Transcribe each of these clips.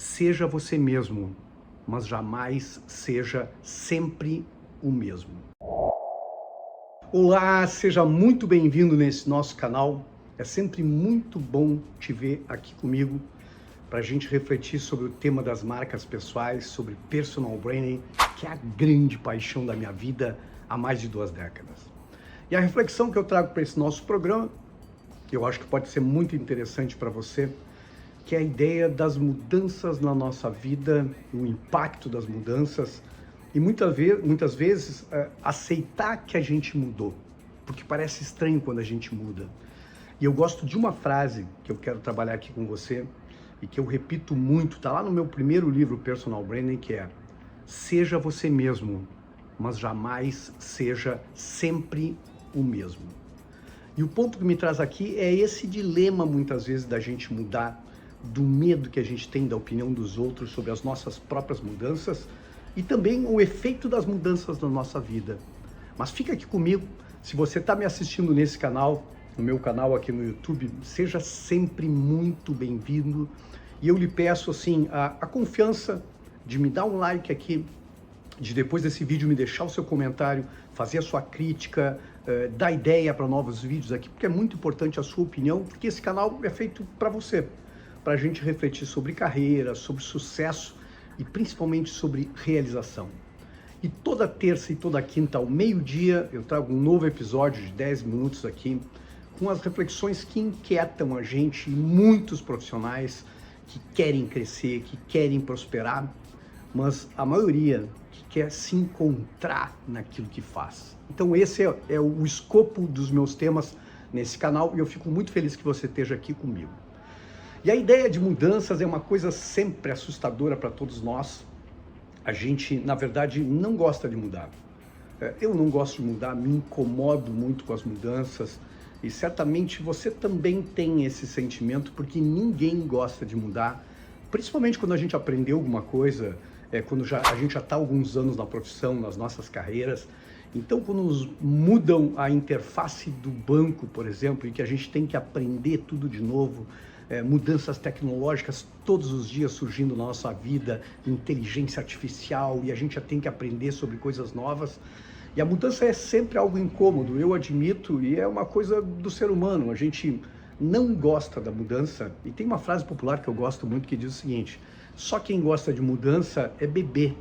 Seja você mesmo, mas jamais seja sempre o mesmo. Olá, seja muito bem-vindo nesse nosso canal. É sempre muito bom te ver aqui comigo para a gente refletir sobre o tema das marcas pessoais, sobre personal branding, que é a grande paixão da minha vida há mais de 2 décadas. E a reflexão que eu trago para esse nosso programa, que eu acho que pode ser muito interessante para você, que é a ideia das mudanças na nossa vida, o impacto das mudanças e muitas vezes aceitar que a gente mudou, porque parece estranho quando a gente muda. E eu gosto de uma frase que eu quero trabalhar aqui com você e que eu repito muito, tá lá no meu primeiro livro, Personal Branding, que é: seja você mesmo, mas jamais seja sempre o mesmo. E o ponto que me traz aqui é esse dilema, muitas vezes, da gente mudar, do medo que a gente tem da opinião dos outros sobre as nossas próprias mudanças e também o efeito das mudanças na nossa vida. Mas fica aqui comigo, se você está me assistindo nesse canal, no meu canal aqui no YouTube, seja sempre muito bem-vindo e eu lhe peço assim a confiança de me dar um like aqui, de depois desse vídeo me deixar o seu comentário, fazer a sua crítica, dar ideia para novos vídeos aqui, porque é muito importante a sua opinião, porque esse canal é feito para você, para a gente refletir sobre carreira, sobre sucesso e principalmente sobre realização. E toda terça e toda quinta ao meio-dia eu trago um novo episódio de 10 minutos aqui, com as reflexões que inquietam a gente e muitos profissionais que querem crescer, que querem prosperar, mas a maioria que quer se encontrar naquilo que faz. Então esse é o escopo dos meus temas nesse canal e eu fico muito feliz que você esteja aqui comigo. E a ideia de mudanças é uma coisa sempre assustadora para todos nós. A gente, na verdade, não gosta de mudar. Eu não gosto de mudar, me incomodo muito com as mudanças e certamente você também tem esse sentimento, porque ninguém gosta de mudar, principalmente quando a gente aprendeu alguma coisa, quando a gente já está há alguns anos na profissão, nas nossas carreiras. Então, quando nos mudam a interface do banco, por exemplo, e que a gente tem que aprender tudo de novo, mudanças tecnológicas todos os dias surgindo na nossa vida, inteligência artificial, e a gente já tem que aprender sobre coisas novas. E a mudança é sempre algo incômodo, eu admito, e é uma coisa do ser humano. A gente não gosta da mudança, e tem uma frase popular que eu gosto muito que diz o seguinte: só quem gosta de mudança é bebê,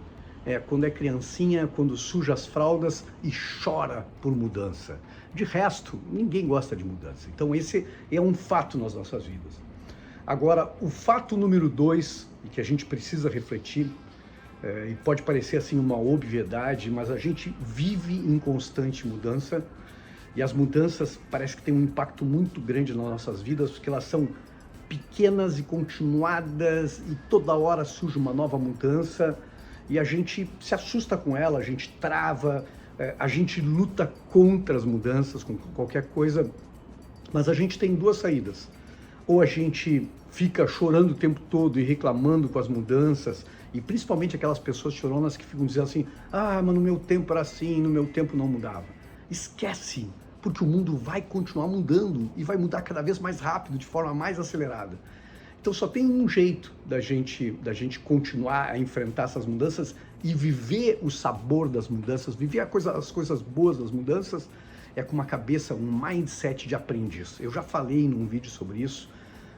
quando é criancinha, quando suja as fraldas e chora por mudança. De resto, ninguém gosta de mudança. Então esse é um fato nas nossas vidas. Agora, o fato número 2, e que a gente precisa refletir, e pode parecer assim uma obviedade, mas a gente vive em constante mudança, e as mudanças parece que têm um impacto muito grande nas nossas vidas, porque elas são pequenas e continuadas, e toda hora surge uma nova mudança, e a gente se assusta com ela, a gente trava, a gente luta contra as mudanças, com qualquer coisa, mas a gente tem 2 saídas. Ou a gente fica chorando o tempo todo e reclamando com as mudanças, e principalmente aquelas pessoas choronas que ficam dizendo assim: ah, mas no meu tempo era assim, no meu tempo não mudava. Esquece, porque o mundo vai continuar mudando e vai mudar cada vez mais rápido, de forma mais acelerada. Então só tem um jeito da gente continuar a enfrentar essas mudanças e viver o sabor das mudanças, viver as coisas boas das mudanças, é com uma cabeça, um mindset de aprendiz. Eu já falei num vídeo sobre isso,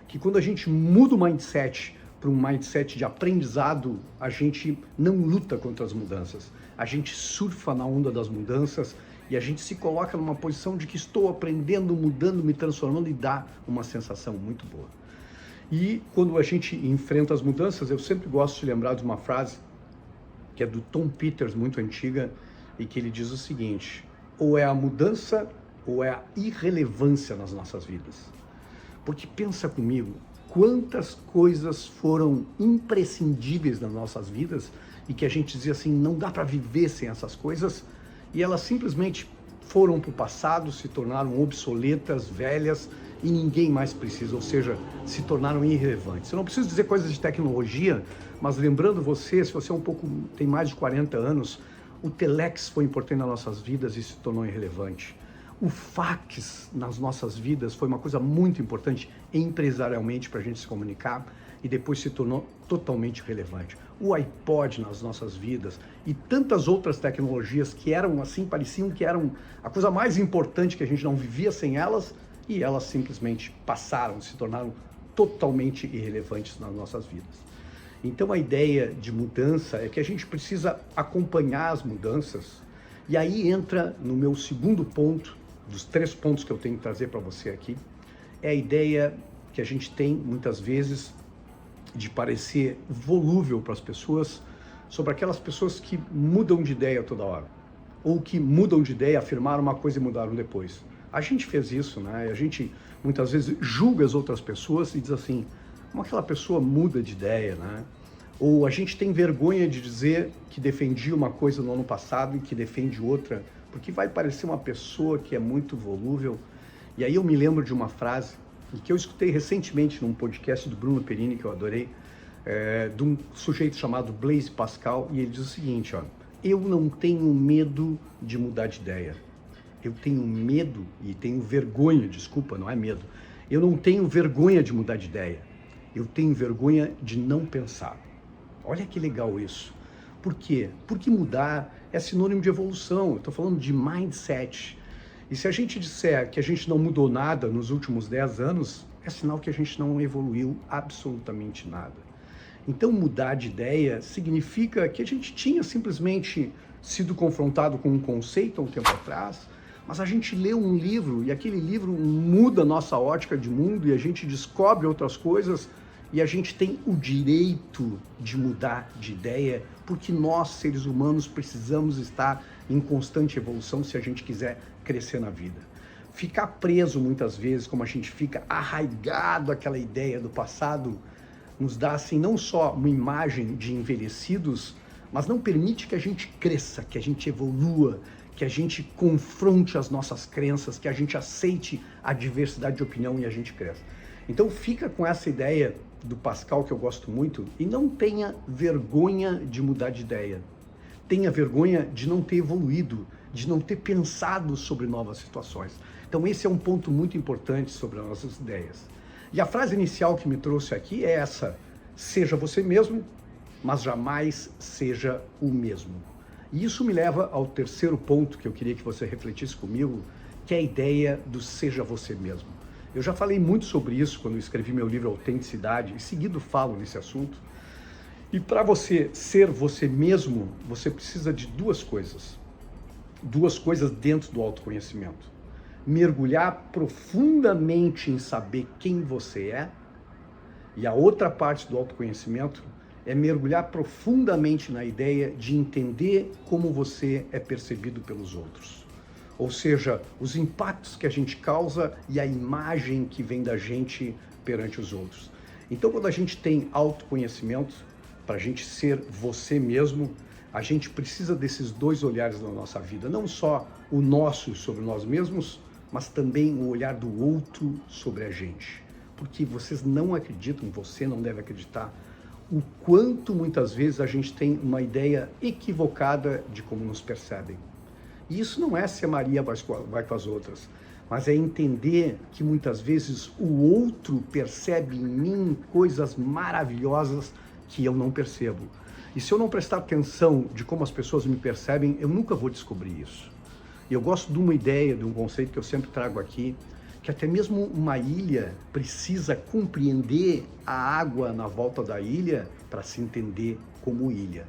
que quando a gente muda o mindset para um mindset de aprendizado, a gente não luta contra as mudanças, a gente surfa na onda das mudanças e a gente se coloca numa posição de que estou aprendendo, mudando, me transformando, e dá uma sensação muito boa. E quando a gente enfrenta as mudanças, eu sempre gosto de lembrar de uma frase que é do Tom Peters, muito antiga, e que ele diz o seguinte: ou é a mudança ou é a irrelevância nas nossas vidas. Porque pensa comigo, quantas coisas foram imprescindíveis nas nossas vidas e que a gente dizia assim, não dá para viver sem essas coisas, e elas simplesmente foram para o passado, se tornaram obsoletas, velhas, e ninguém mais precisa, ou seja, se tornaram irrelevantes. Eu não preciso dizer coisas de tecnologia, mas lembrando você, se você tem mais de 40 anos, o telex foi importante nas nossas vidas e se tornou irrelevante. O fax nas nossas vidas foi uma coisa muito importante empresarialmente para a gente se comunicar e depois se tornou totalmente relevante. O iPod nas nossas vidas e tantas outras tecnologias que eram assim, pareciam que eram a coisa mais importante, que a gente não vivia sem elas, e elas simplesmente passaram, se tornaram totalmente irrelevantes nas nossas vidas. Então a ideia de mudança é que a gente precisa acompanhar as mudanças, e aí entra no meu segundo ponto, dos 3 pontos que eu tenho que trazer para você aqui, é a ideia que a gente tem muitas vezes de parecer volúvel para as pessoas, sobre aquelas pessoas que mudam de ideia toda hora, ou que mudam de ideia, afirmaram uma coisa e mudaram depois. A gente fez isso, né? A gente muitas vezes julga as outras pessoas e diz assim, como aquela pessoa muda de ideia, né? Ou a gente tem vergonha de dizer que defendia uma coisa no ano passado e que defende outra, porque vai parecer uma pessoa que é muito volúvel. E aí eu me lembro de uma frase que eu escutei recentemente num podcast do Bruno Perini, que eu adorei, de um sujeito chamado Blaise Pascal, e ele diz o seguinte, ó, eu não tenho medo de mudar de ideia. Eu tenho medo e tenho vergonha, desculpa, não é medo. Eu não tenho vergonha de mudar de ideia. Eu tenho vergonha de não pensar. Olha que legal isso. Por quê? Porque mudar é sinônimo de evolução. Eu estou falando de mindset. E se a gente disser que a gente não mudou nada nos últimos 10 anos, é sinal que a gente não evoluiu absolutamente nada. Então mudar de ideia significa que a gente tinha simplesmente sido confrontado com um conceito há um tempo atrás, mas a gente lê um livro e aquele livro muda a nossa ótica de mundo e a gente descobre outras coisas e a gente tem o direito de mudar de ideia, porque nós, seres humanos, precisamos estar em constante evolução se a gente quiser crescer na vida. Ficar preso muitas vezes, como a gente fica arraigado àquela ideia do passado, nos dá assim não só uma imagem de envelhecidos, mas não permite que a gente cresça, que a gente evolua, que a gente confronte as nossas crenças, que a gente aceite a diversidade de opinião e a gente cresça. Então fica com essa ideia do Pascal, que eu gosto muito, e não tenha vergonha de mudar de ideia. Tenha vergonha de não ter evoluído, de não ter pensado sobre novas situações. Então esse é um ponto muito importante sobre as nossas ideias. E a frase inicial que me trouxe aqui é essa: seja você mesmo, mas jamais seja o mesmo. E isso me leva ao terceiro ponto que eu queria que você refletisse comigo, que é a ideia do seja você mesmo. Eu já falei muito sobre isso quando eu escrevi meu livro Autenticidade, e seguido falo nesse assunto. E para você ser você mesmo, você precisa de duas coisas dentro do autoconhecimento. Mergulhar profundamente em saber quem você é, e a outra parte do autoconhecimento é mergulhar profundamente na ideia de entender como você é percebido pelos outros. Ou seja, os impactos que a gente causa e a imagem que vem da gente perante os outros. Então, quando a gente tem autoconhecimento, para a gente ser você mesmo, a gente precisa desses dois olhares na nossa vida. Não só o nosso sobre nós mesmos, mas também o olhar do outro sobre a gente. Porque vocês não acreditam, você não deve acreditar, o quanto muitas vezes a gente tem uma ideia equivocada de como nos percebem. E isso não é se a Maria vai com as outras, mas é entender que muitas vezes o outro percebe em mim coisas maravilhosas que eu não percebo. E se eu não prestar atenção de como as pessoas me percebem, eu nunca vou descobrir isso. E eu gosto de uma ideia, de um conceito que eu sempre trago aqui, que até mesmo uma ilha precisa compreender a água na volta da ilha para se entender como ilha.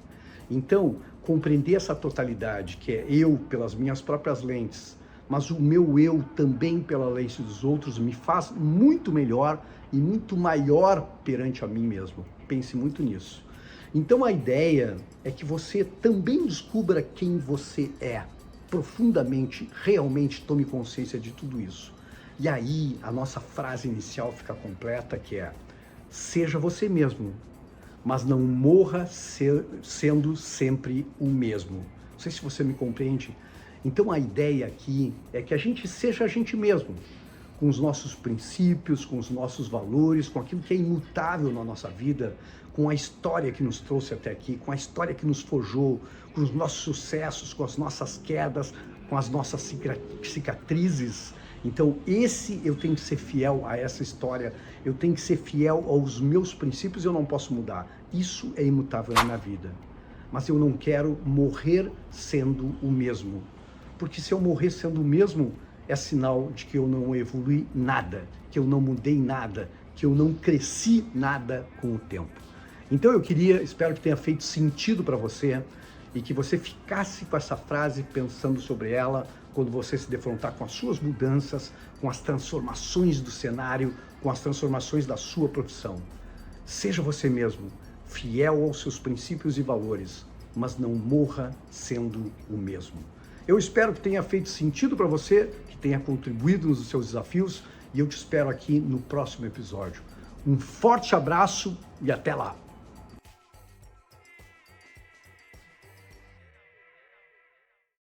Então, compreender essa totalidade, que é eu pelas minhas próprias lentes, mas o meu eu também pela lente dos outros, me faz muito melhor e muito maior perante a mim mesmo. Pense muito nisso. Então a ideia é que você também descubra quem você é, profundamente, realmente tome consciência de tudo isso. E aí a nossa frase inicial fica completa, que é: seja você mesmo, mas não morra sendo sempre o mesmo. Não sei se você me compreende. Então a ideia aqui é que a gente seja a gente mesmo, com os nossos princípios, com os nossos valores, com aquilo que é imutável na nossa vida, com a história que nos trouxe até aqui, com a história que nos forjou, com os nossos sucessos, com as nossas quedas, com as nossas cicatrizes Então eu tenho que ser fiel a essa história, eu tenho que ser fiel aos meus princípios, eu não posso mudar. Isso é imutável na minha vida. Mas eu não quero morrer sendo o mesmo. Porque se eu morrer sendo o mesmo, é sinal de que eu não evolui nada, que eu não mudei nada, que eu não cresci nada com o tempo. Então espero que tenha feito sentido para você e que você ficasse com essa frase pensando sobre ela quando você se defrontar com as suas mudanças, com as transformações do cenário, com as transformações da sua profissão. Seja você mesmo, fiel aos seus princípios e valores, mas não morra sendo o mesmo. Eu espero que tenha feito sentido para você, que tenha contribuído nos seus desafios, e eu te espero aqui no próximo episódio. Um forte abraço e até lá!